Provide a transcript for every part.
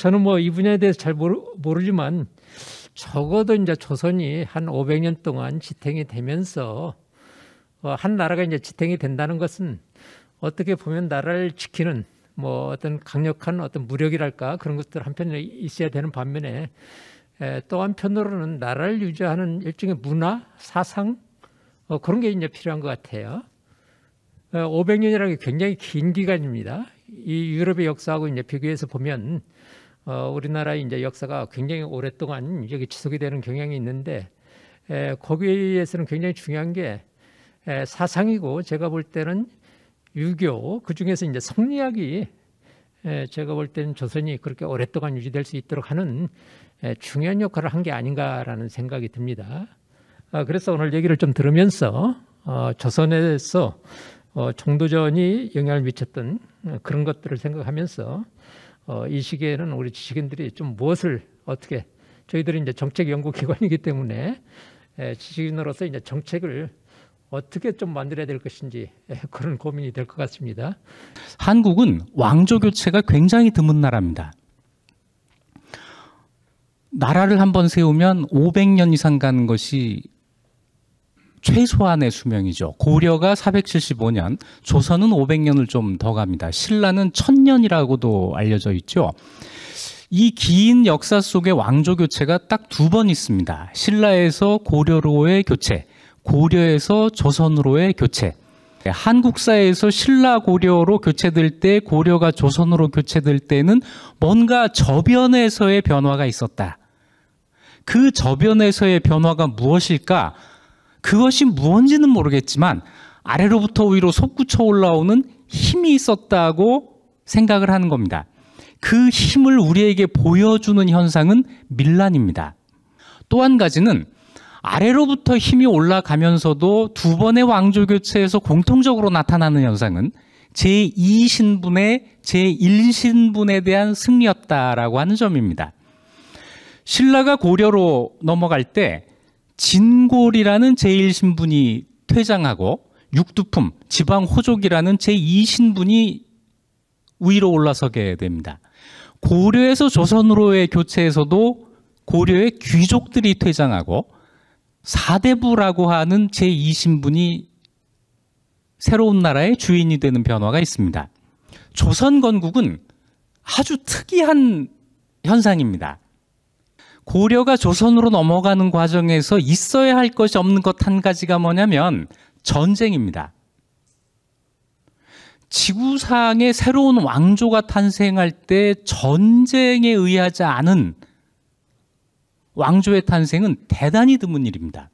저는 뭐 이 분야에 대해서 잘 모르지만 적어도 이제 조선이 한 500년 동안 지탱이 되면서 한 나라가 이제 지탱이 된다는 것은 어떻게 보면 나라를 지키는 뭐 어떤 강력한 어떤 무력이랄까 그런 것들 한편에 있어야 되는 반면에 또 한편으로는 나라를 유지하는 일종의 문화, 사상 그런 게 이제 필요한 것 같아요. 500년이라는 게 굉장히 긴 기간입니다. 이 유럽의 역사하고 이제 비교해서 보면 우리나라의 이제 역사가 굉장히 오랫동안 여기 지속이 되는 경향이 있는데 거기에서는 굉장히 중요한 게 사상이고 제가 볼 때는 유교 그 중에서 이제 성리학이 제가 볼 때는 조선이 그렇게 오랫동안 유지될 수 있도록 하는 중요한 역할을 한 게 아닌가라는 생각이 듭니다. 그래서 오늘 얘기를 좀 들으면서 조선에서 정도전이 영향을 미쳤던 그런 것들을 생각하면서 이 시기에는 우리 지식인들이 좀 무엇을 어떻게 저희들이 이제 정책 연구기관이기 때문에 지식인으로서 이제 정책을 어떻게 좀 만들어야 될 것인지 그런 고민이 될 것 같습니다. 한국은 왕조 교체가 굉장히 드문 나라입니다. 나라를 한번 세우면 500년 이상 가는 것이 최소한의 수명이죠. 고려가 475년, 조선은 500년을 좀 더 갑니다. 신라는 1000년이라고도 알려져 있죠. 이 긴 역사 속에 왕조 교체가 딱 2번 있습니다. 신라에서 고려로의 교체, 고려에서 조선으로의 교체. 한국사에서 신라 고려로 교체될 때 고려가 조선으로 교체될 때는 뭔가 저변에서의 변화가 있었다. 그 저변에서의 변화가 무엇일까? 그것이 무엇인지는 모르겠지만 아래로부터 위로 솟구쳐 올라오는 힘이 있었다고 생각을 하는 겁니다. 그 힘을 우리에게 보여주는 현상은 밀란입니다. 또 한 가지는 아래로부터 힘이 올라가면서도 2번의 왕조 교체에서 공통적으로 나타나는 현상은 제2신분의 제1신분에 대한 승리였다라고 하는 점입니다. 신라가 고려로 넘어갈 때 진골이라는 제1신분이 퇴장하고 육두품, 지방호족이라는 제2신분이 위로 올라서게 됩니다. 고려에서 조선으로의 교체에서도 고려의 귀족들이 퇴장하고 사대부라고 하는 제2신분이 새로운 나라의 주인이 되는 변화가 있습니다. 조선 건국은 아주 특이한 현상입니다. 고려가 조선으로 넘어가는 과정에서 있어야 할 것이 없는 것 한 가지가 뭐냐면 전쟁입니다. 지구상에 새로운 왕조가 탄생할 때 전쟁에 의하지 않은 왕조의 탄생은 대단히 드문 일입니다.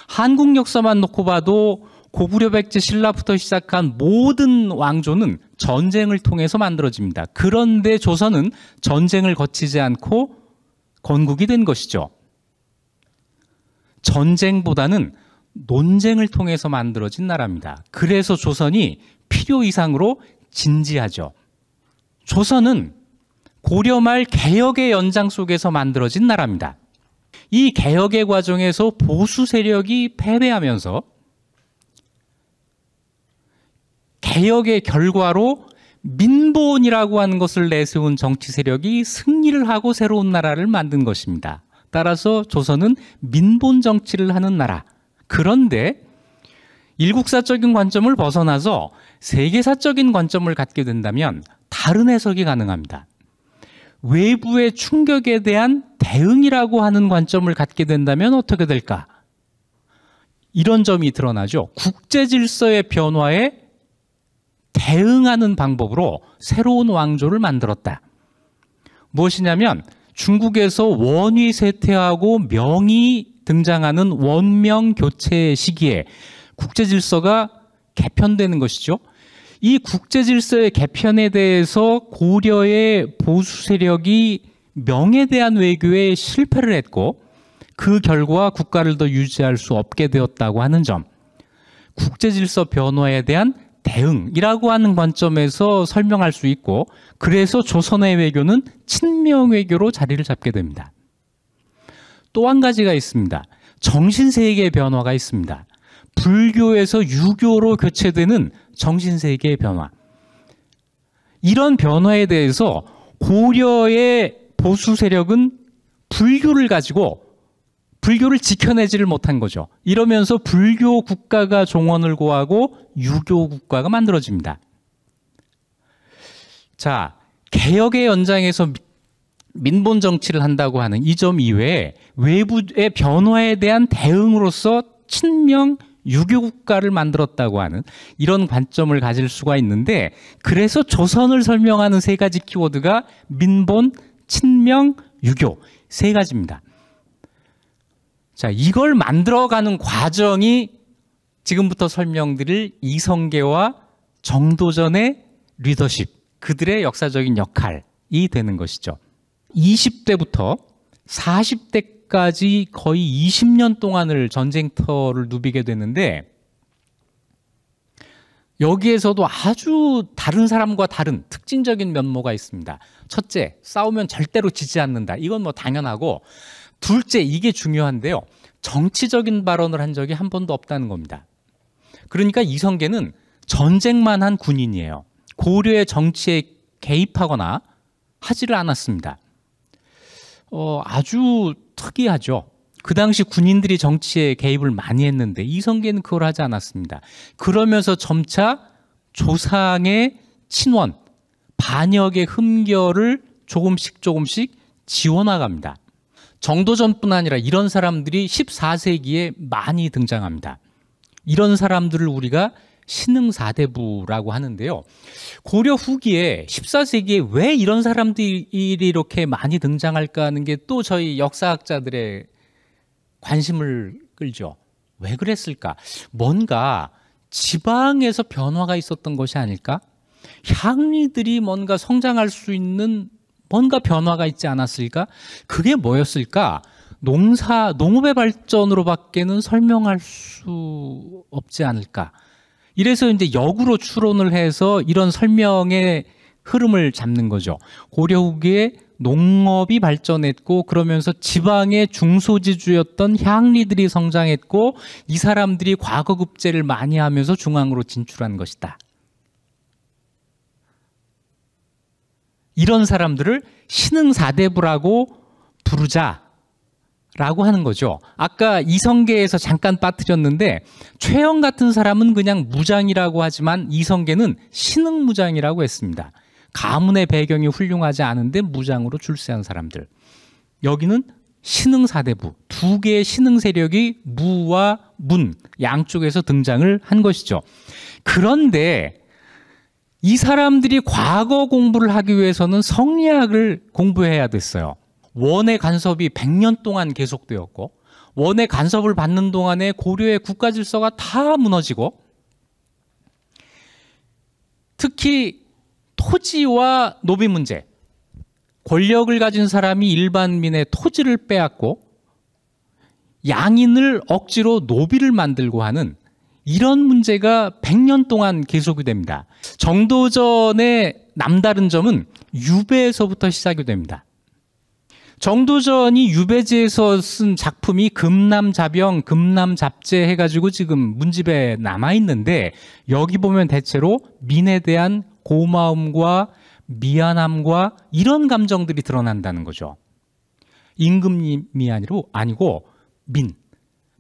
한국 역사만 놓고 봐도 고구려 백제 신라부터 시작한 모든 왕조는 전쟁을 통해서 만들어집니다. 그런데 조선은 전쟁을 거치지 않고 건국이 된 것이죠. 전쟁보다는 논쟁을 통해서 만들어진 나라입니다. 그래서 조선이 필요 이상으로 진지하죠. 조선은 고려 말 개혁의 연장 속에서 만들어진 나라입니다. 이 개혁의 과정에서 보수 세력이 패배하면서 개혁의 결과로 민본이라고 하는 것을 내세운 정치 세력이 승리를 하고 새로운 나라를 만든 것입니다. 따라서 조선은 민본 정치를 하는 나라. 그런데 일국사적인 관점을 벗어나서 세계사적인 관점을 갖게 된다면 다른 해석이 가능합니다. 외부의 충격에 대한 대응이라고 하는 관점을 갖게 된다면 어떻게 될까? 이런 점이 드러나죠. 국제 질서의 변화에 대응하는 방법으로 새로운 왕조를 만들었다. 무엇이냐면 중국에서 원이 쇠퇴하고 명이 등장하는 원명 교체 시기에 국제 질서가 개편되는 것이죠. 이 국제 질서의 개편에 대해서 고려의 보수 세력이 명에 대한 외교에 실패를 했고 그 결과 국가를 더 유지할 수 없게 되었다고 하는 점, 국제 질서 변화에 대한 대응이라고 하는 관점에서 설명할 수 있고, 그래서 조선의 외교는 친명 외교로 자리를 잡게 됩니다. 또 한 가지가 있습니다. 정신세계의 변화가 있습니다. 불교에서 유교로 교체되는 정신세계의 변화. 이런 변화에 대해서 고려의 보수 세력은 불교를 가지고 불교를 지켜내지를 못한 거죠. 이러면서 불교 국가가 종언을 고하고 유교 국가가 만들어집니다. 자, 개혁의 연장에서 민본 정치를 한다고 하는 이 점 이외에 외부의 변화에 대한 대응으로서 친명 유교 국가를 만들었다고 하는 이런 관점을 가질 수가 있는데, 그래서 조선을 설명하는 세 가지 키워드가 민본, 친명, 유교 세 가지입니다. 자, 이걸 만들어가는 과정이 지금부터 설명드릴 이성계와 정도전의 리더십, 그들의 역사적인 역할이 되는 것이죠. 20대부터 40대까지 거의 20년 동안을 전쟁터를 누비게 되는데, 여기에서도 아주 다른 사람과 다른 특징적인 면모가 있습니다. 첫째, 싸우면 절대로 지지 않는다. 이건 뭐 당연하고, 둘째, 이게 중요한데요. 정치적인 발언을 한 적이 한 번도 없다는 겁니다. 그러니까 이성계는 전쟁만 한 군인이에요. 고려의 정치에 개입하거나 하지를 않았습니다. 아주 특이하죠. 그 당시 군인들이 정치에 개입을 많이 했는데 이성계는 그걸 하지 않았습니다. 그러면서 점차 조상의 친원, 반역의 흠결을 조금씩 지워나갑니다. 정도전뿐 아니라 이런 사람들이 14세기에 많이 등장합니다. 이런 사람들을 우리가 신흥사대부라고 하는데요. 고려 후기에 14세기에 왜 이런 사람들이 이렇게 많이 등장할까 하는 게 또 저희 역사학자들의 관심을 끌죠. 왜 그랬을까? 뭔가 지방에서 변화가 있었던 것이 아닐까? 향리들이 뭔가 성장할 수 있는 뭔가 변화가 있지 않았을까? 그게 뭐였을까? 농업의 발전으로밖에는 설명할 수 없지 않을까? 이래서 이제 역으로 추론을 해서 이런 설명의 흐름을 잡는 거죠. 고려 후기에 농업이 발전했고, 그러면서 지방의 중소지주였던 향리들이 성장했고, 이 사람들이 과거급제를 많이 하면서 중앙으로 진출한 것이다. 이런 사람들을 신흥사대부라고 부르자라고 하는 거죠. 아까 이성계에서 잠깐 빠뜨렸는데, 최영 같은 사람은 그냥 무장이라고 하지만 이성계는 신흥무장이라고 했습니다. 가문의 배경이 훌륭하지 않은데 무장으로 출세한 사람들. 여기는 신흥사대부, 두 개의 신흥 세력이 무와 문 양쪽에서 등장을 한 것이죠. 그런데 이 사람들이 과거 공부를 하기 위해서는 성리학을 공부해야 됐어요. 원의 간섭이 100년 동안 계속되었고, 원의 간섭을 받는 동안에 고려의 국가 질서가 다 무너지고, 특히 토지와 노비 문제, 권력을 가진 사람이 일반민의 토지를 빼앗고 양인을 억지로 노비를 만들고 하는 이런 문제가 100년 동안 계속이 됩니다. 정도전의 남다른 점은 유배에서부터 시작이 됩니다. 정도전이 유배지에서 쓴 작품이 금남자병, 금남잡재 해가지고 지금 문집에 남아있는데, 여기 보면 대체로 민에 대한 고마움과 미안함과 이런 감정들이 드러난다는 거죠. 임금님이 아니고 민,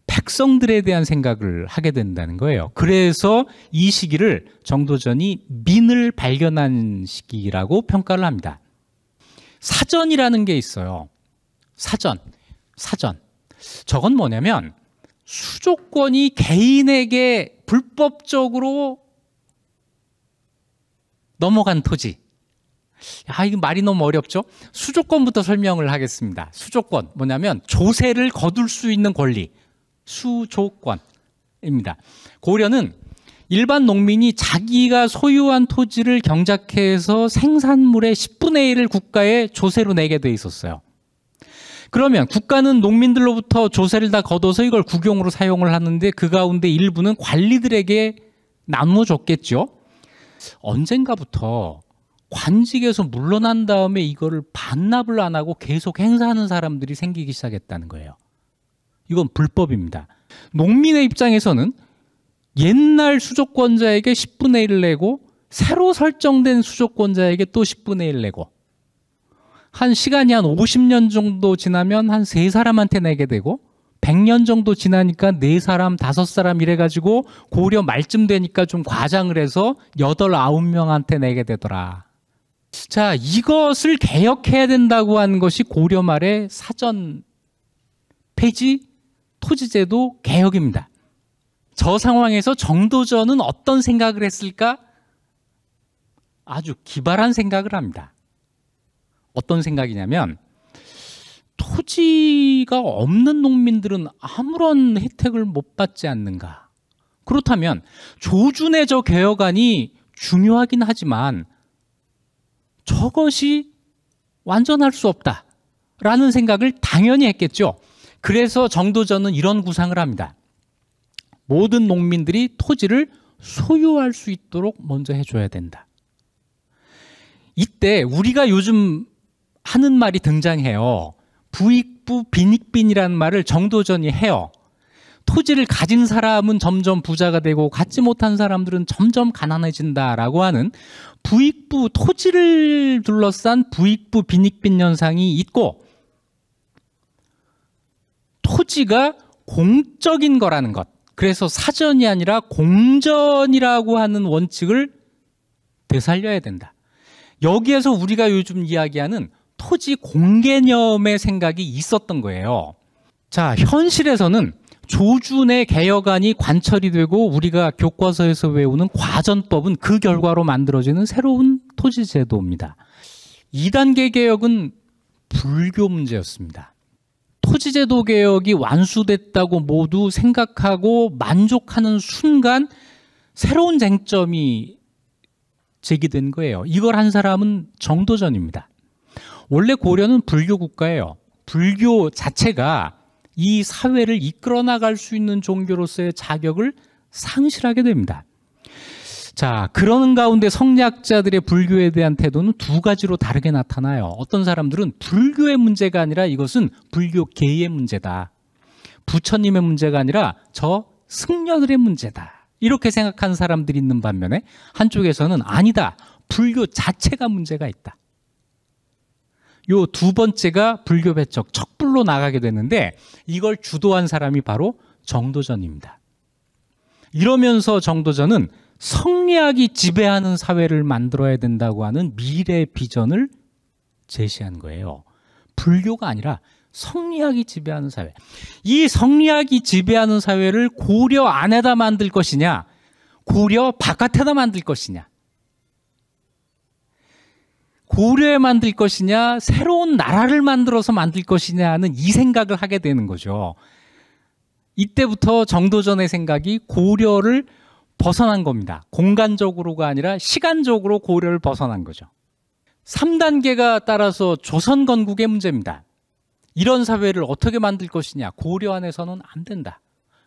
백성들에 대한 생각을 하게 된다는 거예요. 그래서 이 시기를 정도전이 민을 발견한 시기라고 평가를 합니다. 사전이라는 게 있어요. 사전. 저건 뭐냐면 수조권이 개인에게 불법적으로 넘어간 토지. 이거 말이 너무 어렵죠? 수조권부터 설명을 하겠습니다. 수조권 뭐냐면 조세를 거둘 수 있는 권리. 수조권입니다. 고려는 일반 농민이 자기가 소유한 토지를 경작해서 생산물의 10분의 1을 국가에 조세로 내게 돼 있었어요. 그러면 국가는 농민들로부터 조세를 다 걷어서 이걸 국용으로 사용을 하는데, 그 가운데 일부는 관리들에게 나눠줬겠죠. 언젠가부터 관직에서 물러난 다음에 이거를 반납을 안 하고 계속 행사하는 사람들이 생기기 시작했다는 거예요. 이건 불법입니다. 농민의 입장에서는 옛날 수조권자에게 10분의 1을 내고, 새로 설정된 수조권자에게 또 10분의 1 내고, 한 시간이 한 50년 정도 지나면 한 3사람한테 내게 되고 100년 정도 지나니까 4사람, 5사람 이래가지고 고려 말쯤 되니까 좀 과장을 해서 8, 9명한테 내게 되더라. 자, 이것을 개혁해야 된다고 하는 것이 고려 말의 사전 폐지 토지제도 개혁입니다. 저 상황에서 정도전은 어떤 생각을 했을까? 아주 기발한 생각을 합니다. 어떤 생각이냐면 토지가 없는 농민들은 아무런 혜택을 못 받지 않는가? 그렇다면 조준의 저 개혁안이 중요하긴 하지만 저것이 완전할 수 없다라는 생각을 당연히 했겠죠. 그래서 정도전은 이런 구상을 합니다. 모든 농민들이 토지를 소유할 수 있도록 먼저 해줘야 된다. 이때 우리가 요즘 하는 말이 등장해요. 부익부 빈익빈이라는 말을 정도전이 해요. 토지를 가진 사람은 점점 부자가 되고 갖지 못한 사람들은 점점 가난해진다라고 하는 부익부, 토지를 둘러싼 부익부 빈익빈 현상이 있고, 토지가 공적인 거라는 것, 그래서 사전이 아니라 공전이라고 하는 원칙을 되살려야 된다. 여기에서 우리가 요즘 이야기하는 토지 공개념의 생각이 있었던 거예요. 자, 현실에서는 조준의 개혁안이 관철이 되고 우리가 교과서에서 외우는 과전법은 그 결과로 만들어지는 새로운 토지제도입니다. 2단계 개혁은 불교 문제였습니다. 토지제도 개혁이 완수됐다고 모두 생각하고 만족하는 순간 새로운 쟁점이 제기된 거예요. 이걸 한 사람은 정도전입니다. 원래 고려는 불교 국가예요. 불교 자체가 이 사회를 이끌어 나갈 수 있는 종교로서의 자격을 상실하게 됩니다. 자, 그러는 가운데 성리학자들의 불교에 대한 태도는 두 가지로 다르게 나타나요. 어떤 사람들은 불교의 문제가 아니라 이것은 불교계의 문제다. 부처님의 문제가 아니라 저 승려들의 문제다. 이렇게 생각하는 사람들이 있는 반면에 한쪽에서는 아니다. 불교 자체가 문제가 있다. 요 두 번째가 불교 배척, 척불로 나가게 되는데 이걸 주도한 사람이 바로 정도전입니다. 이러면서 정도전은 성리학이 지배하는 사회를 만들어야 된다고 하는 미래 비전을 제시한 거예요. 불교가 아니라 성리학이 지배하는 사회. 이 성리학이 지배하는 사회를 고려 안에다 만들 것이냐, 고려 바깥에다 만들 것이냐, 고려에 만들 것이냐, 새로운 나라를 만들어서 만들 것이냐는 이 생각을 하게 되는 거죠. 이때부터 정도전의 생각이 고려를 벗어난 겁니다. 공간적으로가 아니라 시간적으로 고려를 벗어난 거죠. 3단계가 따라서 조선 건국의 문제입니다. 이런 사회를 어떻게 만들 것이냐, 고려 안에서는 안 된다.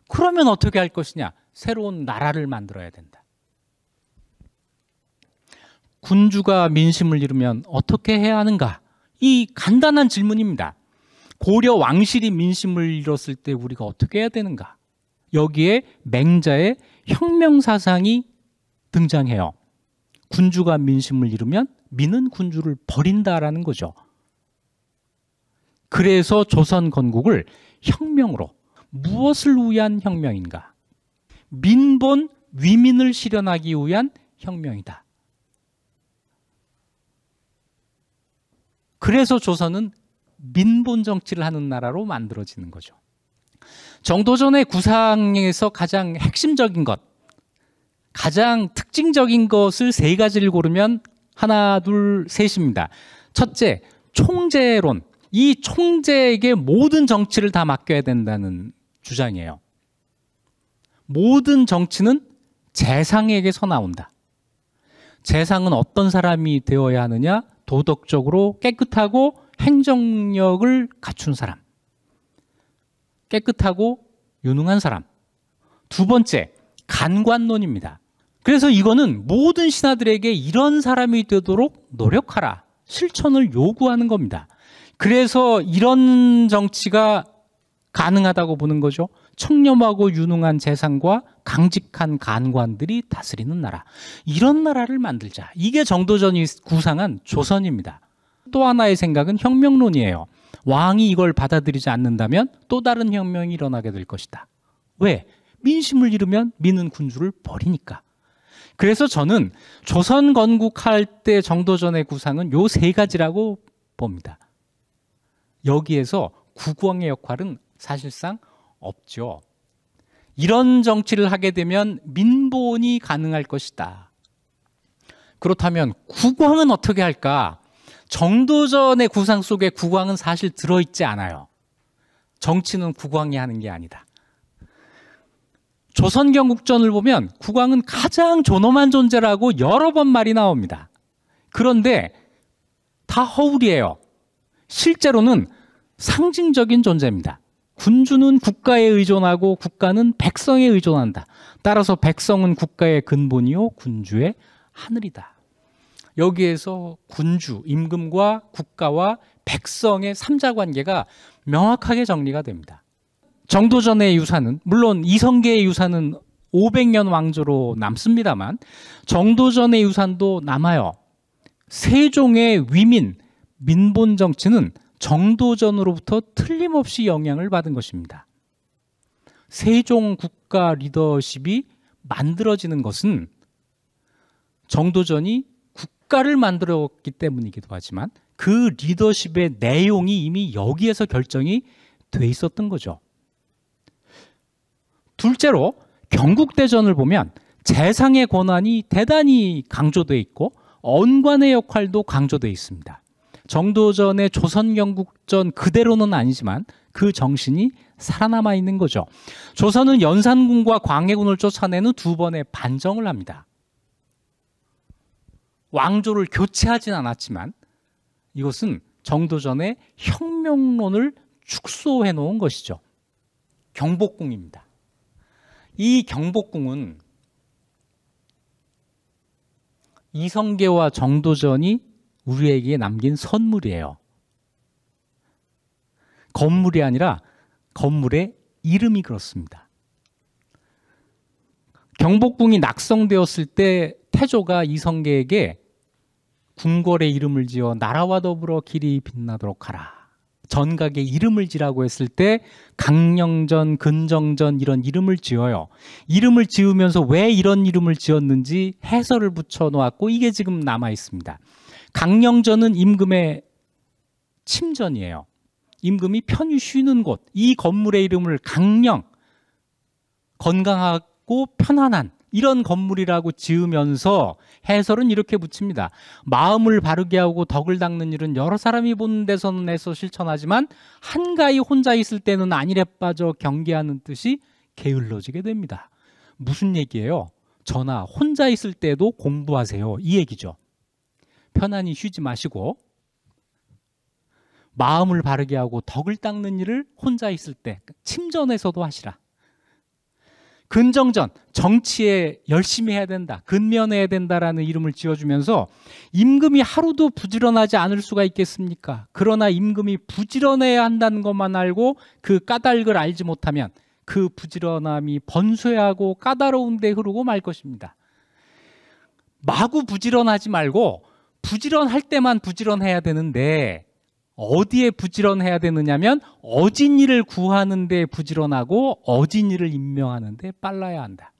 그러면 어떻게 할 것이냐, 새로운 나라를 만들어야 된다. 군주가 민심을 잃으면 어떻게 해야 하는가? 이 간단한 질문입니다. 고려 왕실이 민심을 잃었을 때 우리가 어떻게 해야 되는가? 여기에 맹자의 혁명사상이 등장해요. 군주가 민심을 잃으면 민은 군주를 버린다라는 거죠. 그래서 조선 건국을 혁명으로, 무엇을 위한 혁명인가? 민본 위민을 실현하기 위한 혁명이다. 그래서 조선은 민본 정치를 하는 나라로 만들어지는 거죠. 정도전의 구상에서 가장 핵심적인 것, 가장 특징적인 것을 세 가지를 고르면 하나, 둘, 셋입니다. 첫째, 총재론. 이 총재에게 모든 정치를 다 맡겨야 된다는 주장이에요. 모든 정치는 재상에게서 나온다. 재상은 어떤 사람이 되어야 하느냐? 도덕적으로 깨끗하고 행정력을 갖춘 사람, 깨끗하고 유능한 사람. 두 번째, 간관론입니다. 그래서 이거는 모든 신하들에게 이런 사람이 되도록 노력하라, 실천을 요구하는 겁니다. 그래서 이런 정치가 가능하다고 보는 거죠. 청렴하고 유능한 재상과 강직한 간관들이 다스리는 나라, 이런 나라를 만들자. 이게 정도전이 구상한 조선입니다. 또 하나의 생각은 혁명론이에요. 왕이 이걸 받아들이지 않는다면 또 다른 혁명이 일어나게 될 것이다. 왜? 민심을 잃으면 민은 군주를 버리니까. 그래서 저는 조선 건국할 때 정도전의 구상은 요 세 가지라고 봅니다. 여기에서 국왕의 역할은 사실상 없죠. 이런 정치를 하게 되면 민본이 가능할 것이다. 그렇다면 국왕은 어떻게 할까? 정도전의 구상 속에 국왕은 사실 들어있지 않아요. 정치는 국왕이 하는 게 아니다. 조선경국전을 보면 국왕은 가장 존엄한 존재라고 여러 번 말이 나옵니다. 그런데 다 허울이에요. 실제로는 상징적인 존재입니다. 군주는 국가에 의존하고 국가는 백성에 의존한다. 따라서 백성은 국가의 근본이요 군주의 하늘이다. 여기에서 군주, 임금과 국가와 백성의 삼자관계가 명확하게 정리가 됩니다. 정도전의 유산은 물론 이성계의 유산은 500년 왕조로 남습니다만 정도전의 유산도 남아요. 세종의 위민, 민본 정치는 정도전으로부터 틀림없이 영향을 받은 것입니다. 세종 국가 리더십이 만들어지는 것은 정도전이 국가를 만들었기 때문이기도 하지만 그 리더십의 내용이 이미 여기에서 결정이 돼 있었던 거죠. 둘째로 경국대전을 보면 재상의 권한이 대단히 강조되어 있고 언관의 역할도 강조되어 있습니다. 정도전의 조선경국전 그대로는 아니지만 그 정신이 살아남아 있는 거죠. 조선은 연산군과 광해군을 쫓아내는 두 번의 반정을 합니다. 왕조를 교체하진 않았지만 이것은 정도전의 혁명론을 축소해 놓은 것이죠. 경복궁입니다. 이 경복궁은 이성계와 정도전이 우리에게 남긴 선물이에요. 건물이 아니라 건물의 이름이 그렇습니다. 경복궁이 낙성되었을 때 태조가 이성계에게 궁궐의 이름을 지어 나라와 더불어 길이 빛나도록 하라. 전각에 이름을 지라고 했을 때 강령전, 근정전 이런 이름을 지어요. 이름을 지으면서 왜 이런 이름을 지었는지 해설을 붙여 놓았고 이게 지금 남아 있습니다. 강령전은 임금의 침전이에요. 임금이 편히 쉬는 곳. 이 건물의 이름을 강령, 건강하고 편안한 이런 건물이라고 지으면서 해설은 이렇게 붙입니다. 마음을 바르게 하고 덕을 닦는 일은 여러 사람이 보는 데서는 애써 실천하지만 한가히 혼자 있을 때는 안일에 빠져 경계하는 뜻이 게을러지게 됩니다. 무슨 얘기예요? 저나 혼자 있을 때도 공부하세요. 이 얘기죠. 편안히 쉬지 마시고 마음을 바르게 하고 덕을 닦는 일을 혼자 있을 때 침전에서도 하시라. 근정전, 정치에 열심히 해야 된다, 근면해야 된다라는 이름을 지어주면서 임금이 하루도 부지런하지 않을 수가 있겠습니까? 그러나 임금이 부지런해야 한다는 것만 알고 그 까닭을 알지 못하면 그 부지런함이 번뇌하고 까다로운 데 흐르고 말 것입니다. 마구 부지런하지 말고 부지런할 때만 부지런해야 되는데 어디에 부지런해야 되느냐면 어진 일을 구하는 데 부지런하고 어진 일을 임명하는 데 빨라야 한다.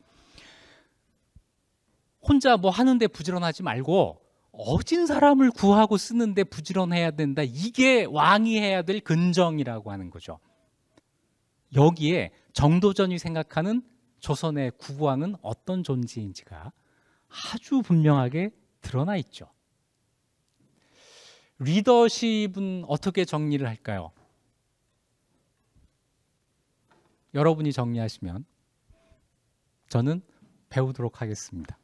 혼자 뭐 하는데 부지런하지 말고 어진 사람을 구하고 쓰는데 부지런해야 된다. 이게 왕이 해야 될 근정이라고 하는 거죠. 여기에 정도전이 생각하는 조선의 국왕은 어떤 존재인지가 아주 분명하게 드러나 있죠. 리더십은 어떻게 정리를 할까요? 여러분이 정리하시면 저는 배우도록 하겠습니다.